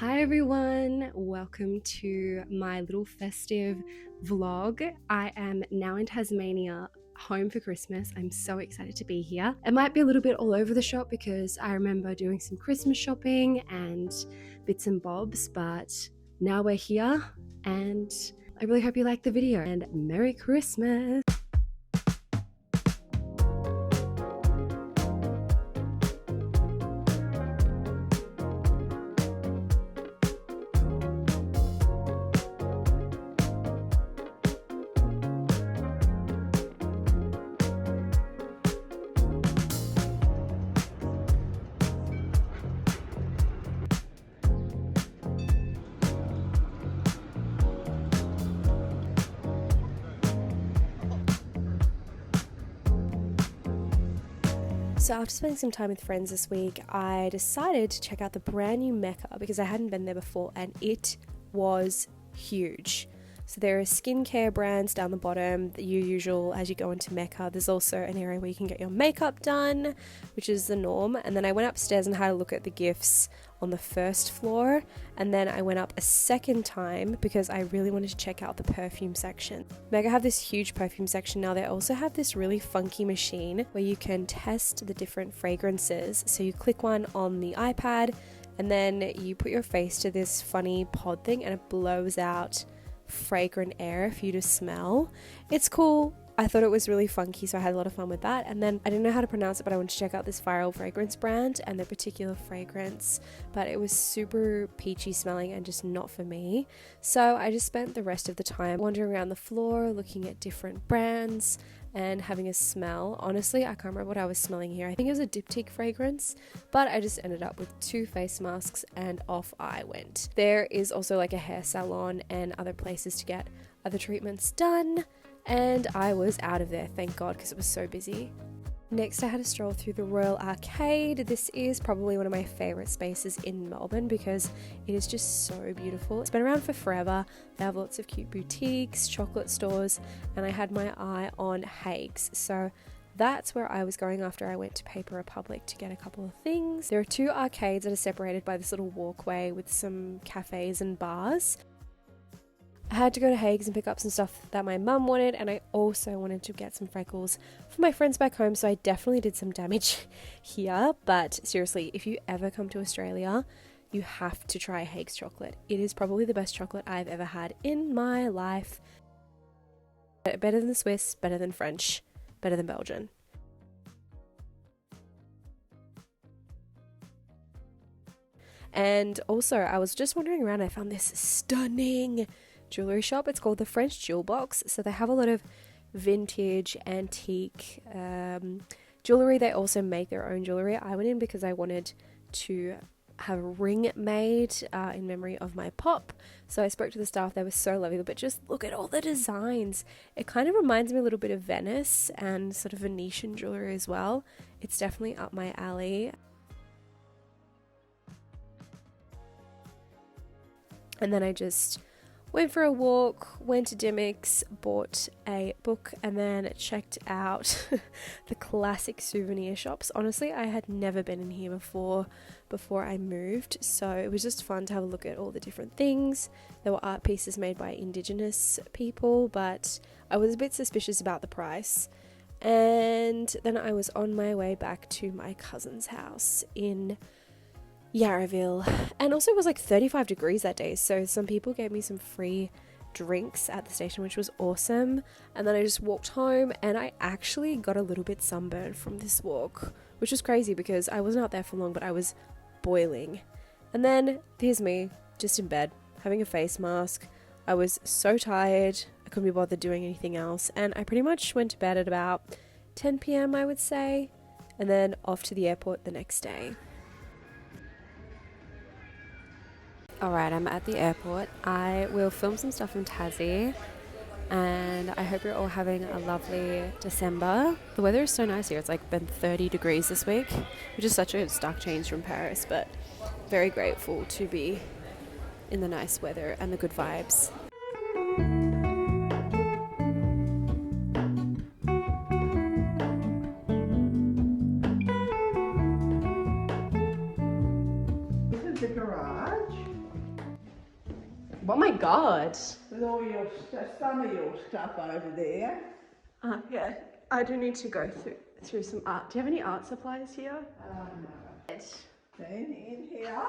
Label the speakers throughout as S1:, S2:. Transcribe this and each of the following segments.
S1: Hi everyone, welcome to my little festive vlog. I am now in Tasmania, home for Christmas. I'm so excited to be here. It might be a little bit all over the shop because I remember doing some Christmas shopping and bits and bobs, but now we're here and I really hope you like the video and Merry Christmas! So after spending some time with friends this week, I decided to check out the brand new Mecca because I hadn't been there before and it was huge. So there are skincare brands down the bottom, the usual as you go into Mecca. There's also an area where you can get your makeup done, which is the norm. And then I went upstairs and had a look at the gifts on the first floor. And then I went up a second time because I really wanted to check out the perfume section. Mecca have this huge perfume section now. They also have this really funky machine where you can test the different fragrances. So you click one on the iPad and then you put your face to this funny pod thing and it blows out fragrant air for you to smell. It's cool. I thought it was really funky, so I had a lot of fun with that. And then I didn't know how to pronounce it, but I wanted to check out this viral fragrance brand and their particular fragrance, but it was super peachy smelling and just not for me. So I just spent the rest of the time wandering around the floor, looking at different brands and having a smell. Honestly, I can't remember what I was smelling here. I think it was a diptyque fragrance, but I just ended up with 2 face masks and off I went. There is also like a hair salon and other places to get other treatments done, and I was out of there, thank God, because it was so busy. Next, I had a stroll through the Royal Arcade. This is probably one of my favourite spaces in Melbourne because it is just so beautiful. It's been around for forever. They have lots of cute boutiques, chocolate stores, and I had my eye on Hague's. So that's where I was going after I went to Paper Republic to get a couple of things. There are 2 arcades that are separated by this little walkway with some cafes and bars. I had to go to Hague's and pick up some stuff that my mum wanted, and I also wanted to get some freckles for my friends back home, so I definitely did some damage here. But seriously, if you ever come to Australia, you have to try Hague's chocolate. It is probably the best chocolate I've ever had in my life. Better than the Swiss, better than French, better than Belgian. And also, I was just wandering around, I found this stunning jewelry shop. It's called the French Jewel Box. So they have a lot of vintage, antique jewelry. They also make their own jewelry. I went in because I wanted to have a ring made in memory of my pop. So I spoke to the staff. They were so lovely, but just look at all the designs. It kind of reminds me a little bit of Venice and sort of Venetian jewelry as well. It's definitely up my alley. And then I just went for a walk, went to Dimmick's, bought a book, and then checked out the classic souvenir shops. Honestly, I had never been in here before I moved, so it was just fun to have a look at all the different things. There were art pieces made by Indigenous people, but I was a bit suspicious about the price. And then I was on my way back to my cousin's house in Yarraville, and also it was like 35 degrees that day, so some people gave me some free drinks at the station, which was awesome. And then I just walked home, and I actually got a little bit sunburned from this walk, which was crazy because I wasn't out there for long, but I was boiling. And then here's me just in bed having a face mask. I was so tired, I couldn't be bothered doing anything else, and I pretty much went to bed at about 10 p.m. I would say, and then off to the airport the next day. Alright, I'm at the airport. I will film some stuff from Tassie, and I hope you're all having a lovely December. The weather is so nice here. It's like been 30 degrees this week, which is such a stark change from Paris, but very grateful to be in the nice weather and the good vibes.
S2: This is the garage.
S1: Oh my god.
S2: With all your some of your stuff over there.
S1: Yeah, I do need to go through some art. Do you have any art supplies here?
S2: No. Then in here.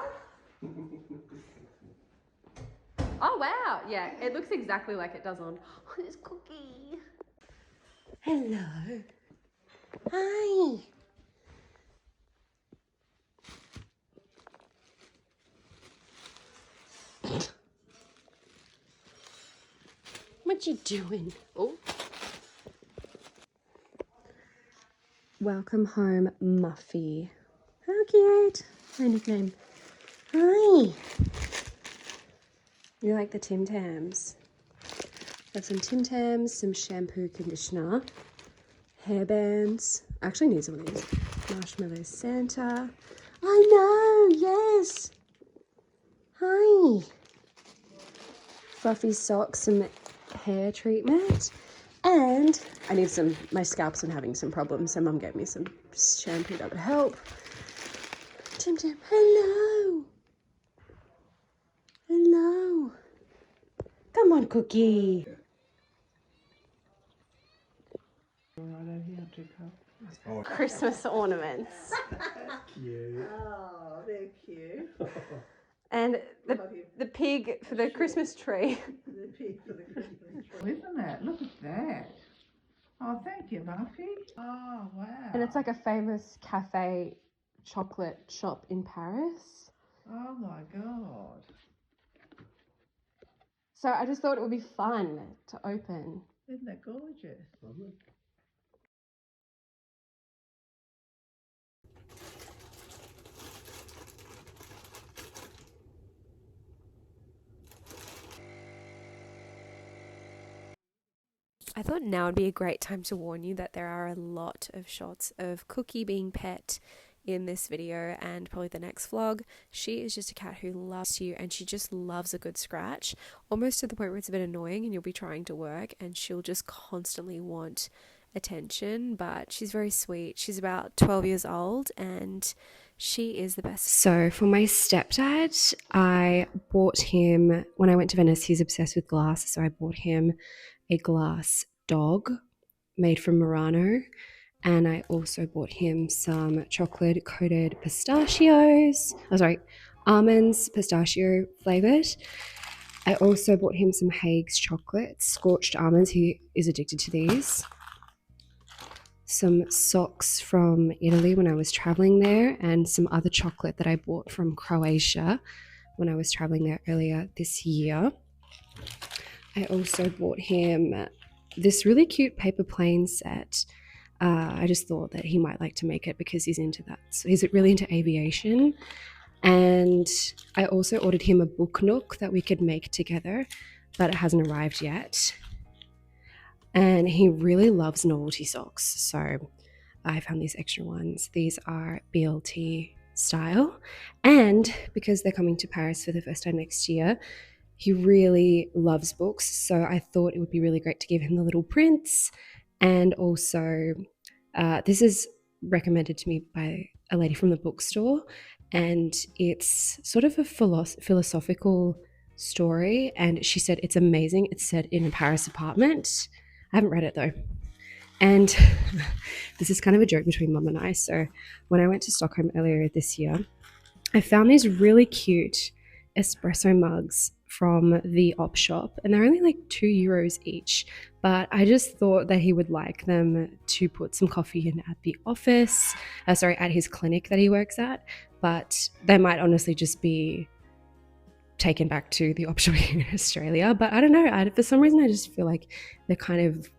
S1: Oh wow, yeah, it looks exactly like it does on. Oh, there's Cookie. Hello. Hi. What you doing? Oh. Welcome home, Muffy. How cute. My nickname. Hi. You like the Tim Tams? Got some Tim Tams, some shampoo, conditioner, hairbands. I actually need some of these. Marshmallow Santa. I know, yes. Hi. Fluffy socks, some hair treatment. And I need some, my scalp's been having some problems, so Mum gave me some shampoo that would help. Tim Tam, hello. Hello. Come on, Cookie. Christmas ornaments.
S3: Cute.
S2: Oh, they're cute.
S1: And the pig for the Christmas tree.
S2: The pig for the Christmas tree. Isn't it? Look at that. Oh, thank you, Muffy. Oh, wow.
S1: And it's like a famous cafe chocolate shop in Paris.
S2: Oh my God.
S1: So I just thought it would be fun to open.
S2: Isn't that gorgeous?
S3: Lovely.
S1: I thought now would be a great time to warn you that there are a lot of shots of Cookie being pet in this video and probably the next vlog. She is just a cat who loves you, and she just loves a good scratch, almost to the point where it's a bit annoying and you'll be trying to work and she'll just constantly want attention. But she's very sweet. She's about 12 years old and she is the best. So for my stepdad, I bought him, when I went to Venice, he's obsessed with glass, so I bought him a glass dog made from Murano, and I also bought him some chocolate coated pistachios. Oh, sorry, almonds, pistachio flavored. I also bought him some Hague's chocolate, scorched almonds. He is addicted to these. Some socks from Italy when I was traveling there, and some other chocolate that I bought from Croatia when I was traveling there earlier this year. I also bought him this really cute paper plane set. I just thought that he might like to make it because he's into that. So he's really into aviation. And I also ordered him a book nook that we could make together, but it hasn't arrived yet. And he really loves novelty socks. So I found these extra ones. These are BLT style. And because they're coming to Paris for the first time next year, he really loves books, so I thought it would be really great to give him The Little Prince. And also, this is recommended to me by a lady from the bookstore, and it's sort of a philosophical story, and she said it's amazing. It's set in a Paris apartment. I haven't read it though. And this is kind of a joke between Mum and I. So when I went to Stockholm earlier this year, I found these really cute espresso mugs from the op shop, and they're only like €2 each, but I just thought that he would like them to put some coffee in at the office, at his clinic that he works at, but they might honestly just be taken back to the op shop here in Australia. But I don't know, for some reason I just feel like they're kind of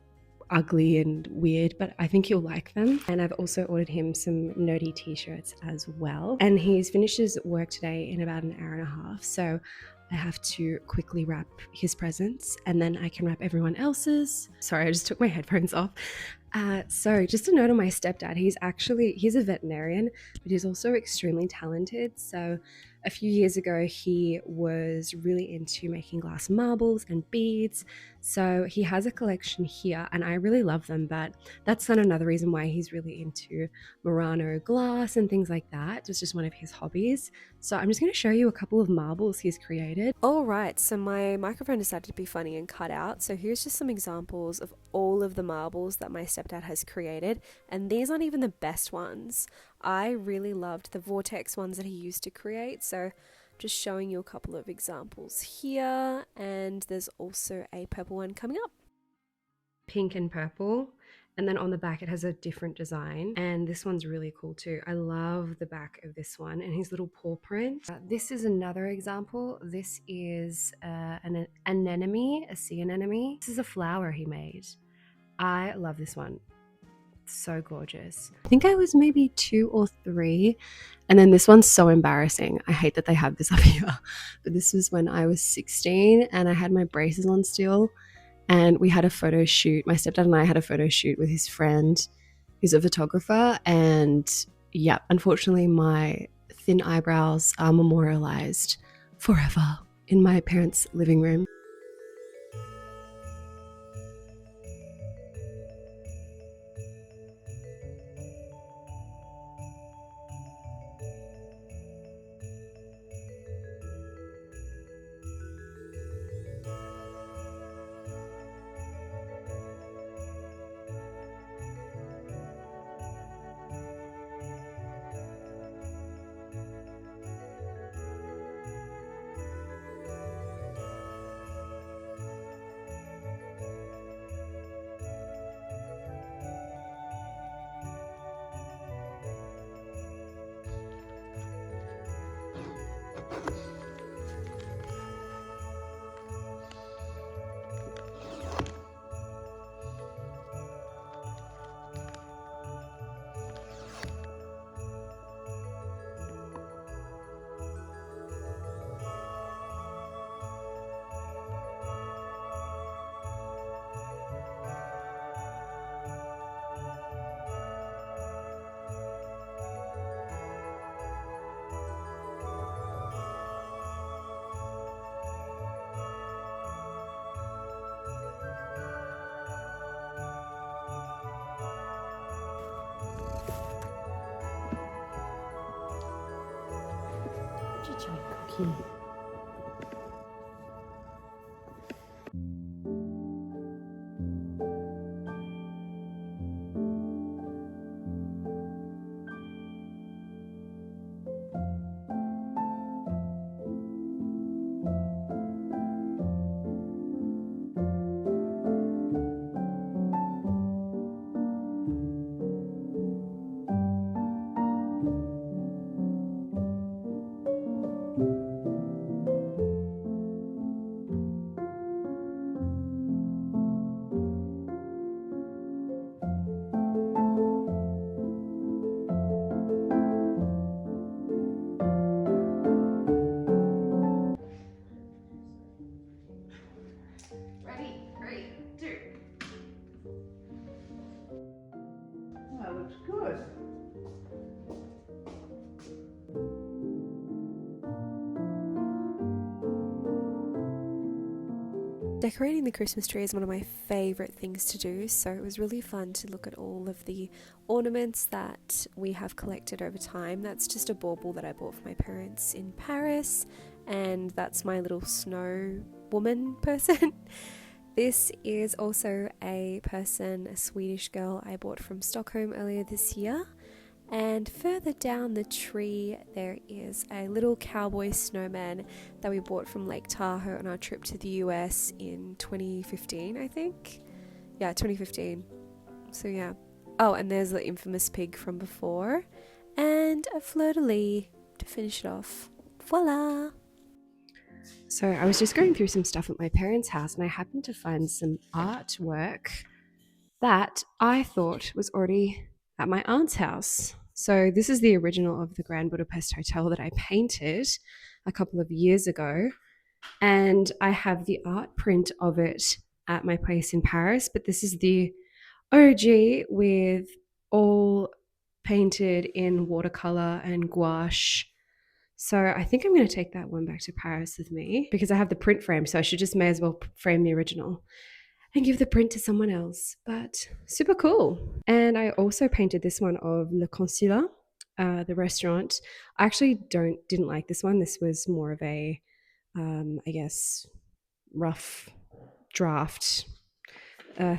S1: ugly and weird, but I think he'll like them. And I've also ordered him some nerdy t-shirts as well, and he's finished his work today in about an hour and a half, so I have to quickly wrap his presents and then I can wrap everyone else's. Sorry, I just took my headphones off. So just a note on my stepdad, he's a veterinarian, but he's also extremely talented. So a few years ago, he was really into making glass marbles and beads. So he has a collection here, and I really love them, but that's not another reason why he's really into Murano glass and things like that. It's just one of his hobbies. So I'm just going to show you a couple of marbles he's created. All right, so my microphone decided to be funny and cut out. So here's just some examples of all of the marbles that my stepdad has created. And these aren't even the best ones. I really loved the vortex ones that he used to create. So just showing you a couple of examples here. And there's also a purple one coming up. Pink and purple. And then on the back, it has a different design. And this one's really cool too. I love the back of this one and his little paw print. This is another example. This is an anemone, a sea anemone. This is a flower he made. I love this one. So gorgeous. I think I was maybe 2 or 3. And then this one's so embarrassing. I hate that they have this up here. But this was when I was 16 and I had my braces on still. And we had a photo shoot. My stepdad and I had a photo shoot with his friend who's a photographer. And yeah, unfortunately, my thin eyebrows are memorialized forever in my parents' living room. Cookie.
S2: That looks good.
S1: Decorating the Christmas tree is one of my favourite things to do, so it was really fun to look at all of the ornaments that we have collected over time. That's just a bauble that I bought for my parents in Paris, and that's my little snow woman person. This is also a Swedish girl I bought from Stockholm earlier this year. And further down the tree, there is a little cowboy snowman that we bought from Lake Tahoe on our trip to the US in 2015, I think. Yeah, 2015. So yeah. Oh, and there's the infamous pig from before. And a fleur-de-lis to finish it off. Voila! So I was just going through some stuff at my parents' house and I happened to find some artwork that I thought was already at my aunt's house. So this is the original of the Grand Budapest Hotel that I painted a couple of years ago. And I have the art print of it at my place in Paris, but this is the OG with all painted in watercolor and gouache. So I think I'm going to take that one back to Paris with me because I have the print frame, so I should just may as well frame the original and give the print to someone else. But super cool. And I also painted this one of Le Consulat, the restaurant. I actually didn't like this one. This was more of a, I guess, rough draft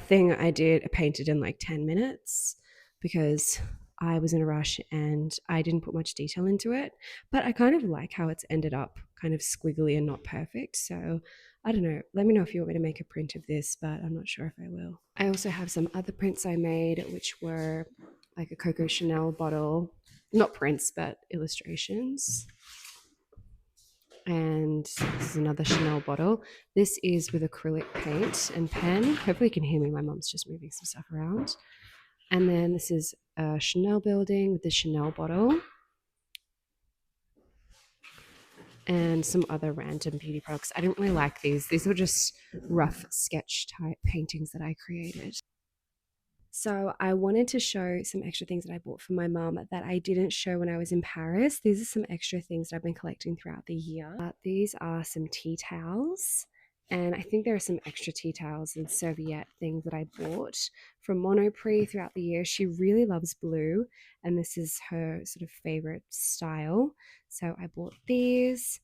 S1: thing I painted in like 10 minutes because I was in a rush and I didn't put much detail into it. But I kind of like how it's ended up kind of squiggly and not perfect. So I don't know. Let me know if you want me to make a print of this, but I'm not sure if I will. I also have some other prints I made, which were like a Coco Chanel bottle. Not prints, but illustrations. And this is another Chanel bottle. This is with acrylic paint and pen. Hopefully you can hear me. My mom's just moving some stuff around. And then this is a Chanel building with the Chanel bottle. And some other random beauty products. I didn't really like these. These were just rough sketch type paintings that I created. So I wanted to show some extra things that I bought for my mum that I didn't show when I was in Paris. These are some extra things that I've been collecting throughout the year. These are some tea towels. And I think there are some extra tea towels and serviette things that I bought from Monoprix throughout the year. She really loves blue, and this is her sort of favorite style. So I bought these.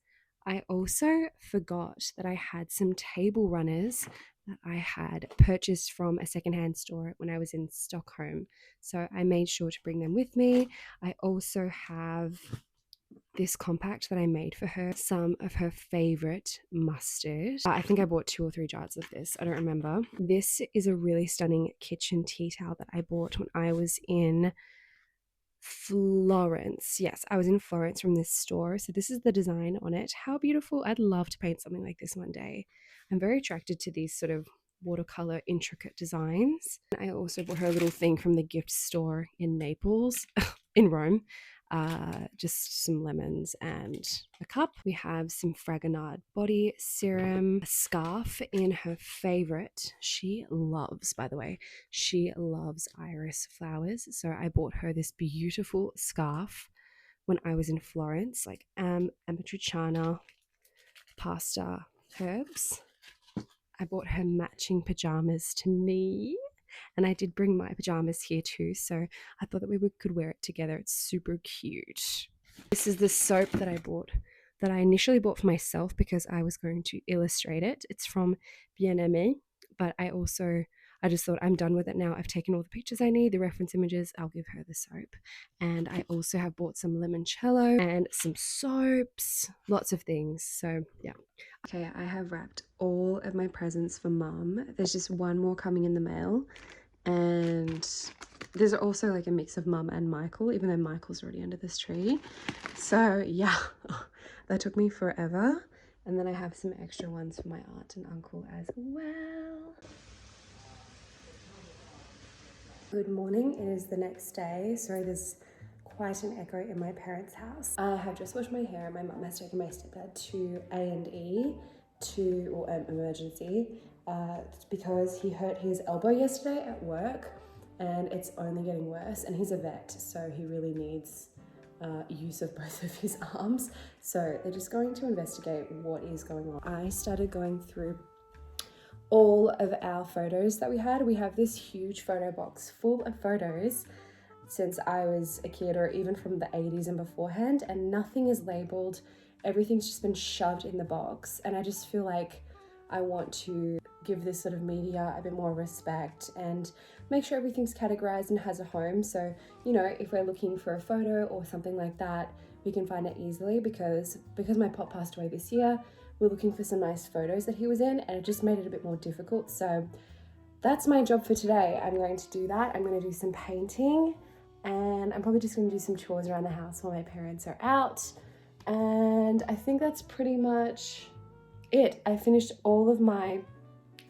S1: I also forgot that I had some table runners that I had purchased from a secondhand store when I was in Stockholm. So I made sure to bring them with me. I also have this compact that I made for her, some of her favorite mustard. I think I bought 2 or 3 jars of this. I don't remember. This is a really stunning kitchen tea towel that I bought when I was in Florence. Yes, I was in Florence from this store. So this is the design on it. How beautiful. I'd love to paint something like this one day. I'm very attracted to these sort of watercolor intricate designs. I also bought her a little thing from the gift store in Naples, in Rome. Just some lemons and a cup. We have some Fragonard body serum, a scarf in her favorite. She loves, by the way, she loves iris flowers. So I bought her this beautiful scarf when I was in Florence, like amatriciana pasta herbs. I bought her matching pajamas to me. And I did bring my pajamas here too, so I thought that we could wear it together. It's super cute. This is the soap that I bought, that I initially bought for myself because I was going to illustrate it. It's from Bien-Aimé, but I just thought I'm done with it now. I've taken all the pictures I need, the reference images. I'll give her the soap. And I also have bought some limoncello and some soaps, lots of things. So yeah. Okay, I have wrapped all of my presents for Mum. There's just one more coming in the mail. And there's also like a mix of Mum and Michael, even though Michael's already under this tree. So yeah, that took me forever. And then I have some extra ones for my aunt and uncle as well. Good morning, it is the next day. Sorry, there's quite an echo in my parents' house. I have just washed my hair. My mum has taken my stepdad to A&E or emergency because he hurt his elbow yesterday at work and it's only getting worse, and he's a vet, so he really needs use of both of his arms. So they're just going to investigate what is going on. I started going through all of our photos that we had. We have this huge photo box full of photos since I was a kid, or even from the 80s and beforehand, and nothing is labeled. Everything's just been shoved in the box, and I just feel like I want to give this sort of media a bit more respect and make sure everything's categorized and has a home. So, you know, if we're looking for a photo or something like that, we can find it easily, because my pop passed away this year, we're looking for some nice photos that he was in, and it just made it a bit more difficult. So that's my job for today. I'm going to do that. I'm going to do some painting, and I'm probably just going to do some chores around the house while my parents are out. And I think that's pretty much it. I finished all of my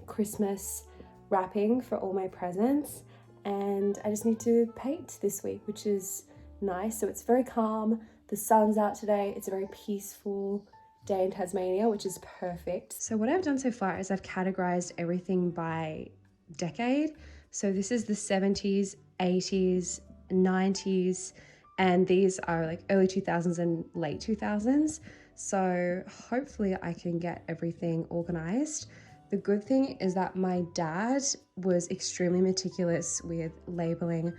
S1: Christmas wrapping for all my presents, and I just need to paint this week, which is nice. So it's very calm. The sun's out today. It's a very peaceful day in Tasmania, which is perfect. So what I've done so far is I've categorized everything by decade. So this is the 70s, 80s, 90s, and these are like early 2000s and late 2000s. So hopefully I can get everything organized. The good thing is that my dad was extremely meticulous with labeling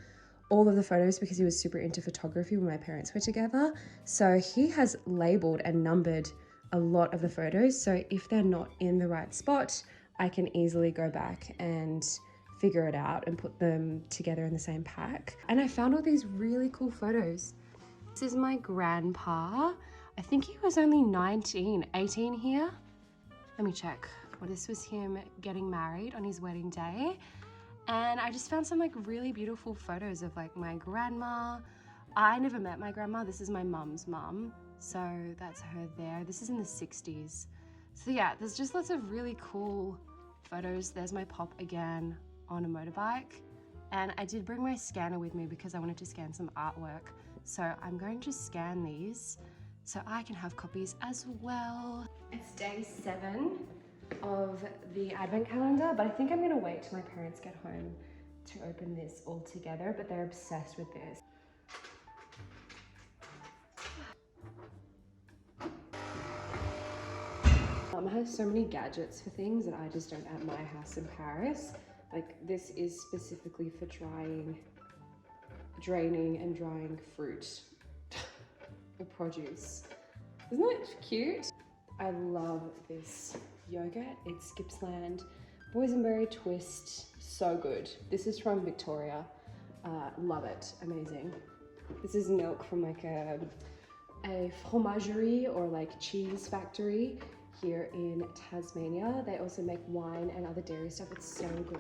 S1: all of the photos because he was super into photography when my parents were together. So he has labeled and numbered a lot of the photos. So if they're not in the right spot, I can easily go back and figure it out and put them together in the same pack. And I found all these really cool photos. This is my grandpa. I think he was only 19, 18 here. Let me check. Well, this was him getting married on his wedding day. And I just found some like really beautiful photos of like my grandma. I never met my grandma. This is my mum's mum. So that's her there. This is in the 60s. So yeah, there's just lots of really cool photos. There's my pop again on a motorbike. And I did bring my scanner with me because I wanted to scan some artwork. So I'm going to scan these so I can have copies as well. It's day 7 of the advent calendar, but I think I'm gonna wait till my parents get home to open this all together, but they're obsessed with this. Has so many gadgets for things that I just don't at my house in Paris. Like this is specifically for draining and drying fruit or produce. Isn't that cute? I love this yogurt. It's Gippsland boysenberry twist. So good. This is from Victoria. Love it. Amazing. This is milk from like a fromagerie or like cheese factory here in Tasmania. They also make wine and other dairy stuff. It's so good.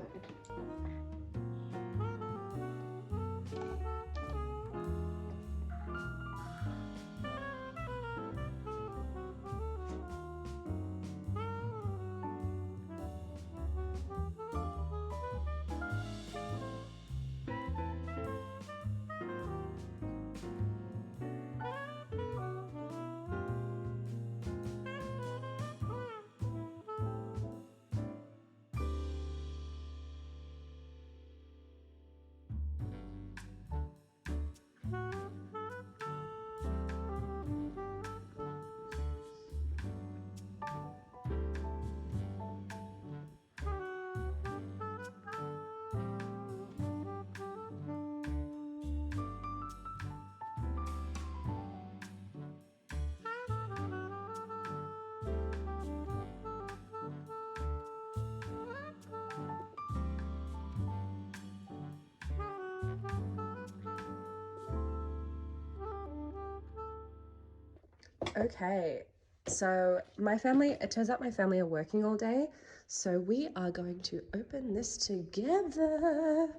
S1: Okay, so it turns out my family are working all day, so we are going to open this together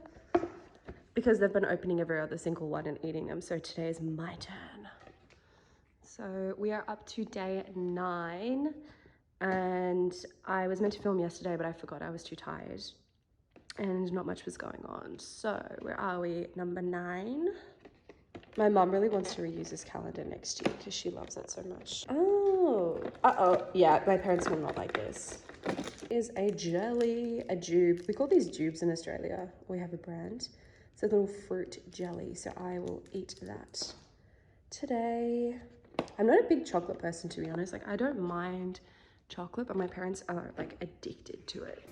S1: because they've been opening every other single one and eating them, so today is my turn. So we are up to day 9, and I was meant to film yesterday, but I forgot. I was too tired and not much was going on. So where are we? Number 9. My mum really wants to reuse this calendar next year because she loves it so much. Oh, yeah, my parents will not like this. Here's a jelly, a jube. We call these jubes in Australia. We have a brand. It's a little fruit jelly, so I will eat that today. I'm not a big chocolate person, to be honest. Like, I don't mind chocolate, but my parents are like addicted to it.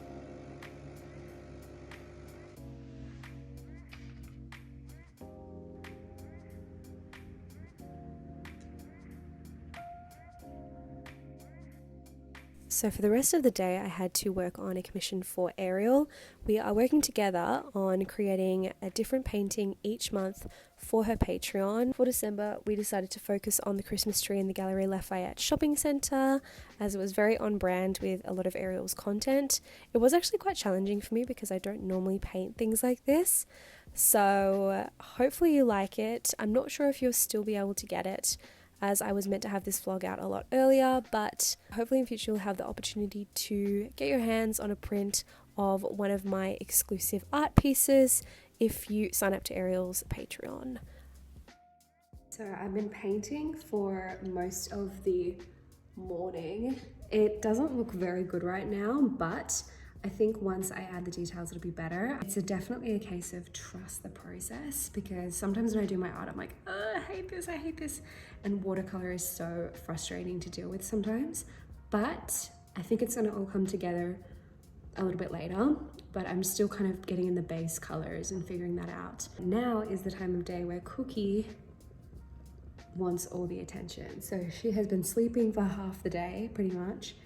S1: So for the rest of the day, I had to work on a commission for Ariel. We are working together on creating a different painting each month for her Patreon. For December, we decided to focus on the Christmas tree in the Galerie Lafayette shopping centre, as it was very on brand with a lot of Ariel's content. It was actually quite challenging for me because I don't normally paint things like this. So hopefully you like it. I'm not sure if you'll still be able to get it, as I was meant to have this vlog out a lot earlier, but hopefully in future you'll have the opportunity to get your hands on a print of one of my exclusive art pieces if you sign up to Ariel's Patreon. So I've been painting for most of the morning. It doesn't look very good right now, but I think once I add the details, it'll be better. It's definitely a case of trust the process, because sometimes when I do my art, I'm like, oh, I hate this. And watercolor is so frustrating to deal with sometimes. But I think it's gonna all come together a little bit later, but I'm still kind of getting in the base colors and figuring that out. Now is the time of day where Cookie wants all the attention. So she has been sleeping for half the day, pretty much.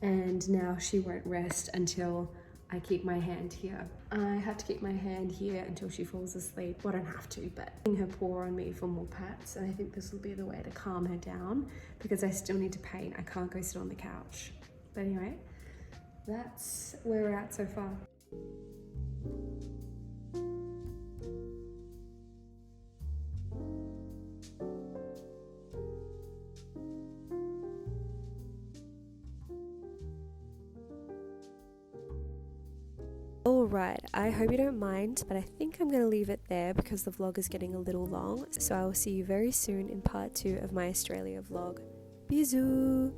S1: And now she won't rest until I keep my hand here. I have to keep my hand here until she falls asleep. Well, I don't have to, but putting her paw on me for more pats, and I think this will be the way to calm her down, because I still need to paint. I can't go sit on the couch. But anyway, that's where we're at so far. Alright, I hope you don't mind, but I think I'm going to leave it there because the vlog is getting a little long. So I will see you very soon in part 2 of my Australia vlog. Bisous!